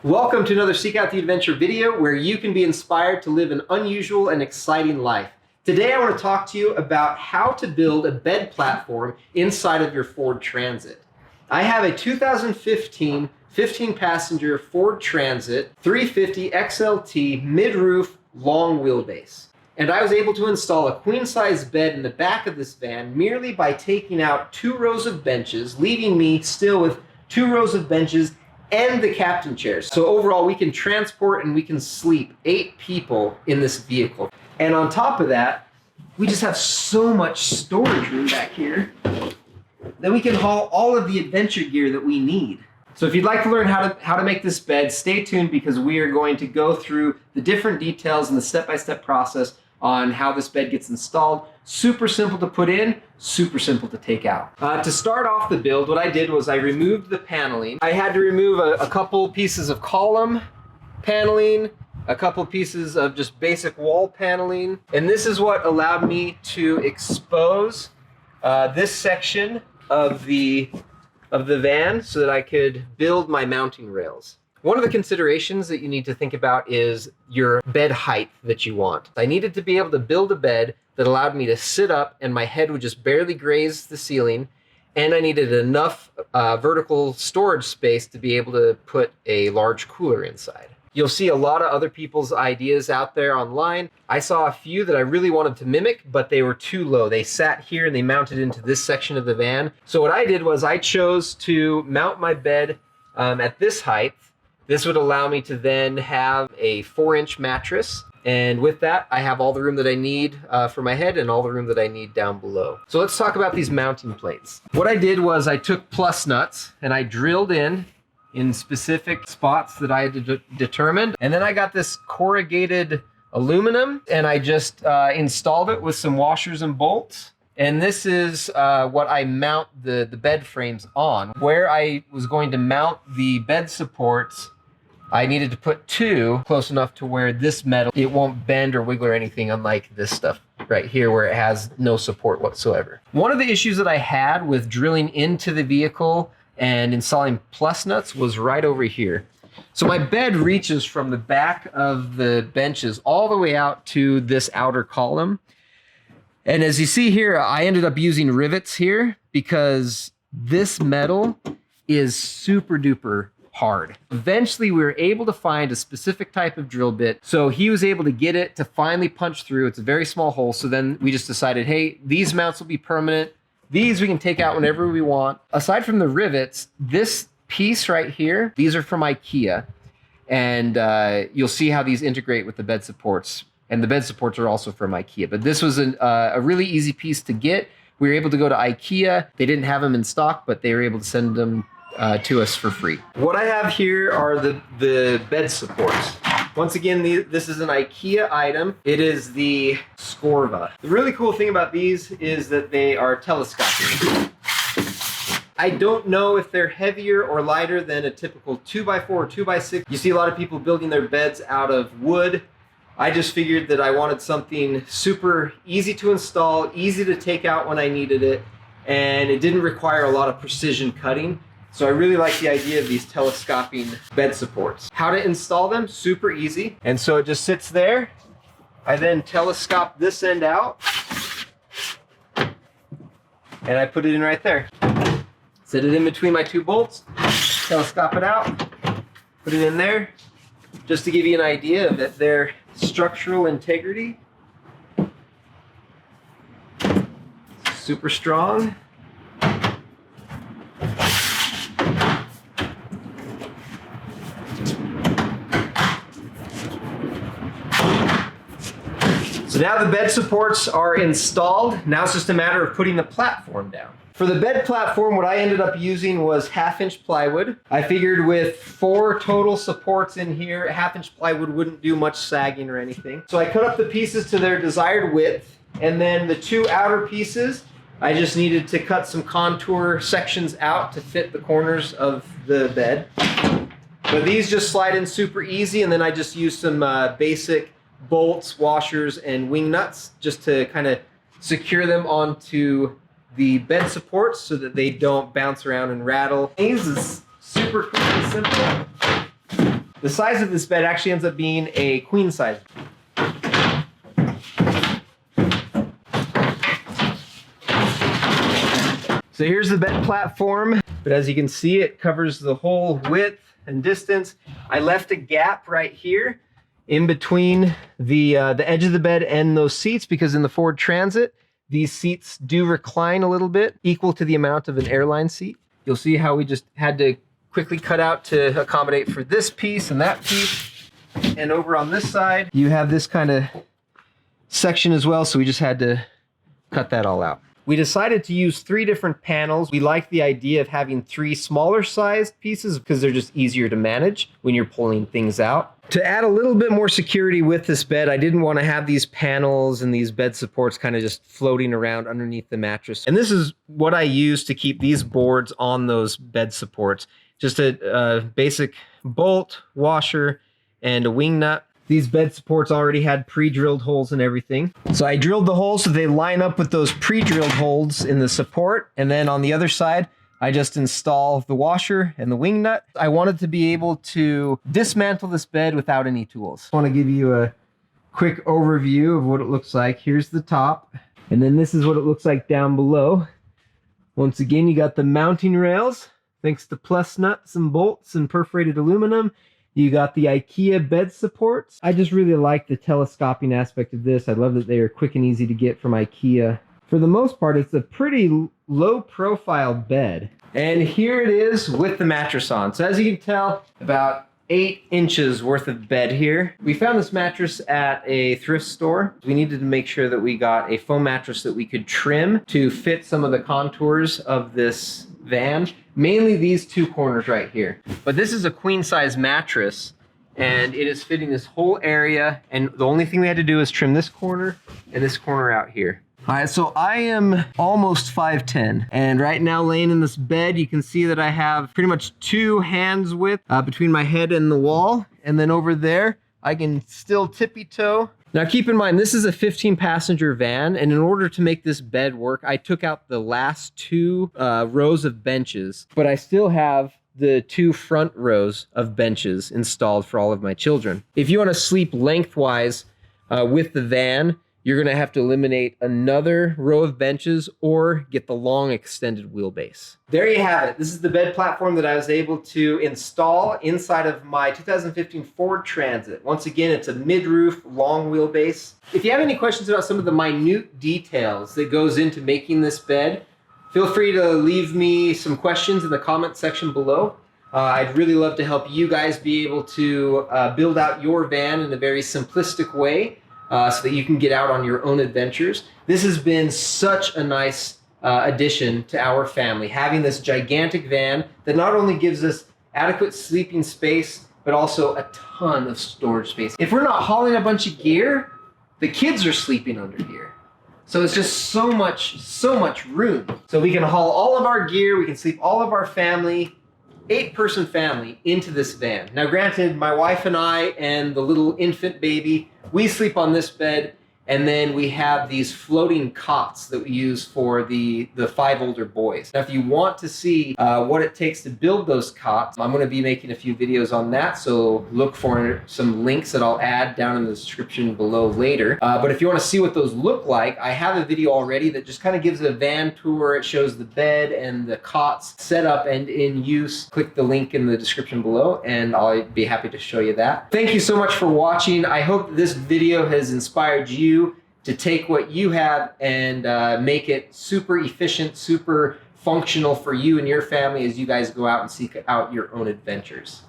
Welcome to another Seek Out the Adventure video where you can be inspired to live an unusual and exciting life. Today I want to talk to you about how to build a bed platform inside of your Ford Transit. I have a 2015 15-passenger Ford Transit 350 XLT mid-roof long wheelbase. And I was able to install a queen-size bed in the back of this van merely by taking out 2 rows of benches, leaving me still with 2 rows of benches and the captain chairs. So overall, we can transport and we can sleep 8 people in this vehicle. And on top of that, we just have so much storage room back here that we can haul all of the adventure gear that we need. So if you'd like to learn how to make this bed, stay tuned because we are going to go through the different details and the step-by-step process on how this bed gets installed. Super simple to put in, super simple to take out. To start off the build, what I did was I removed the paneling. I had to remove a couple pieces of column paneling, a couple pieces of just basic wall paneling, and this is what allowed me to expose this section of the van so that I could build my mounting rails. One of the considerations that you need to think about is your bed height that you want. I needed to be able to build a bed that allowed me to sit up and my head would just barely graze the ceiling, and I needed enough vertical storage space to be able to put a large cooler inside. You'll see a lot of other people's ideas out there online. I saw a few that I really wanted to mimic, but they were too low. They sat here and they mounted into this section of the van. So what I did was I chose to mount my bed at this height. This would allow me to then have a 4-inch mattress. And with that, I have all the room that I need for my head and all the room that I need down below. So let's talk about these mounting plates. What I did was I took plus nuts and I drilled in specific spots that I had determined. And then I got this corrugated aluminum and I just installed it with some washers and bolts. And this is what I mount the bed frames on. Where I was going to mount the bed supports, I needed to put 2 close enough to where this metal, it won't bend or wiggle or anything, unlike this stuff right here where it has no support whatsoever. One of the issues that I had with drilling into the vehicle and installing plus nuts was right over here. So my bed reaches from the back of the benches all the way out to this outer column. And as you see here, I ended up using rivets here because this metal is super duper hard. Eventually we were able to find a specific type of drill bit. So he was able to get it to finally punch through. It's a very small hole. So then we just decided, hey, these mounts will be permanent. These we can take out whenever we want. Aside from the rivets, this piece right here, these are from IKEA. And you'll see how these integrate with the bed supports. And the bed supports are also from IKEA. But this was a really easy piece to get. We were able to go to IKEA. They didn't have them in stock, but they were able to send them to us for free. What I have here are the bed supports. Once again, this is an IKEA item. It is the Scorva. The really cool thing about these is that they are telescopic. I don't know if they're heavier or lighter than a typical 2x4 or 2x6. You see a lot of people building their beds out of wood. I just figured that I wanted something super easy to install, easy to take out when I needed it, and it didn't require a lot of precision cutting. So I really like the idea of these telescoping bed supports. How to install them? Super easy. And so it just sits there. I then telescope this end out, and I put it in right there. Set it in between my 2 bolts, telescope it out, put it in there, just to give you an idea of their structural integrity. Super strong. So now the bed supports are installed. Now it's just a matter of putting the platform down. For the bed platform, what I ended up using was 1/2-inch plywood. I figured with 4 total supports in here, 1/2-inch plywood wouldn't do much sagging or anything. So I cut up the pieces to their desired width, and then the 2 outer pieces, I just needed to cut some contour sections out to fit the corners of the bed. But these just slide in super easy, and then I just used some basic bolts, washers, and wing nuts just to kind of secure them onto the bed supports so that they don't bounce around and rattle. This is super cool and simple. The size of this bed actually ends up being a queen size. So here's the bed platform, but as you can see, it covers the whole width and distance. I left a gap right here in between the edge of the bed and those seats, because in the Ford Transit, these seats do recline a little bit, equal to the amount of an airline seat. You'll see how we just had to quickly cut out to accommodate for this piece and that piece. And over on this side, you have this kind of section as well, so we just had to cut that all out. We decided to use 3 different panels. We like the idea of having 3 smaller sized pieces because they're just easier to manage when you're pulling things out. To add a little bit more security with this bed, I didn't want to have these panels and these bed supports kind of just floating around underneath the mattress. And this is what I use to keep these boards on those bed supports. Just a basic bolt, washer, and a wing nut. These bed supports already had pre-drilled holes and everything. So I drilled the holes so they line up with those pre-drilled holes in the support. And then on the other side, I just install the washer and the wing nut. I wanted to be able to dismantle this bed without any tools. I want to give you a quick overview of what it looks like. Here's the top, and then this is what it looks like down below. Once again, you got the mounting rails, thanks to plus nuts and bolts and perforated aluminum. You got the IKEA bed supports. I just really like the telescoping aspect of this. I love that they are quick and easy to get from IKEA. For the most part, it's a pretty low profile bed. And here it is with the mattress on. So as you can tell, about 8 inches worth of bed here. We found this mattress at a thrift store. We needed to make sure that we got a foam mattress that we could trim to fit some of the contours of this van. Mainly these 2 corners right here. But this is a queen size mattress, and it is fitting this whole area. And the only thing we had to do is trim this corner and this corner out here. All right, so I am almost 5'10", and right now laying in this bed, you can see that I have pretty much 2 hands width between my head and the wall. And then over there, I can still tippy toe. Now keep in mind, this is a 15-passenger van, and in order to make this bed work, I took out the last 2 rows of benches, but I still have the 2 front rows of benches installed for all of my children. If you want to sleep lengthwise with the van, you're gonna have to eliminate another row of benches or get the long extended wheelbase. There you have it. This is the bed platform that I was able to install inside of my 2015 Ford Transit. Once again, it's a mid-roof, long wheelbase. If you have any questions about some of the minute details that goes into making this bed, feel free to leave me some questions in the comment section below. I'd really love to help you guys be able to build out your van in a very simplistic way. So that you can get out on your own adventures. This has been such a nice addition to our family, having this gigantic van that not only gives us adequate sleeping space, but also a ton of storage space. If we're not hauling a bunch of gear, the kids are sleeping under here. So it's just so much room. So we can haul all of our gear, we can sleep all of our family, 8-person family into this van. Now granted, my wife and I and the little infant baby, we sleep on this bed, and then we have these floating cots that we use for the 5 older boys. Now if you want to see what it takes to build those cots, I'm gonna be making a few videos on that, so look for some links that I'll add down in the description below later. But if you wanna see what those look like, I have a video already that just kind of gives a van tour. It shows the bed and the cots set up and in use. Click the link in the description below and I'll be happy to show you that. Thank you so much for watching. I hope this video has inspired you to take what you have and make it super efficient, super functional for you and your family as you guys go out and seek out your own adventures.